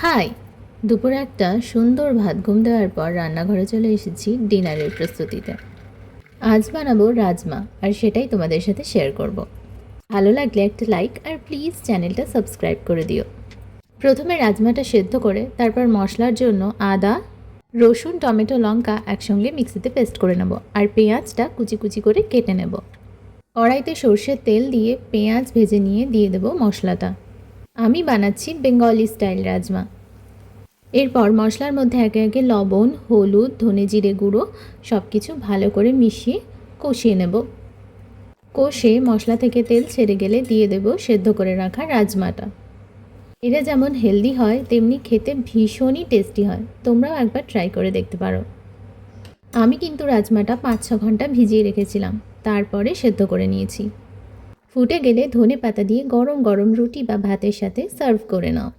High. দুপুরে একটা সুন্দর ভাত ঘুম দেওয়ার পর রান্নাঘরে চলে এসেছি ডিনারের প্রস্তুতিতে। আজ বানাবো রাজমা, আর সেটাই তোমাদের সাথে শেয়ার করব। ভালো লাগলে একটা লাইক আর প্লিজ চ্যানেলটা সাবস্ক্রাইব করে দিও। প্রথমে রাজমাটা সেদ্ধ করে তারপর মশলার জন্য আদা, রসুন, টমেটো, লঙ্কা একসঙ্গে মিক্সিতে পেস্ট করে নেব, আর পেঁয়াজটা কুচি কুচি করে কেটে নেব। কড়াইতে সর্ষের তেল দিয়ে পেঁয়াজ ভেজে নিয়ে দিয়ে দেব মশলাটা। আমি বানাচ্ছি বেঙ্গলি স্টাইল রাজমা। এরপর মশলার মধ্যে একে একে লবণ, হলুদ, ধনে জিরে গুঁড়ো সব কিছু ভালো করে মিশিয়ে কষিয়ে নেব। কষে মশলা থেকে তেল ছেড়ে গেলে দিয়ে দেব সেদ্ধ করে রাখা রাজমাটা। এটা যেমন হেলদি হয় তেমনি খেতে ভীষণই টেস্টি হয়, তোমরাও একবার ট্রাই করে দেখতে পারো। আমি কিন্তু রাজমাটা 5-6 ঘন্টা ভিজিয়ে রেখেছিলাম, তারপরে সেদ্ধ করে নিয়েছি। ফুটে গেলে ধনে পাতা দিয়ে গরম গরম রুটি বা ভাতের সাথে সার্ভ করে নাও।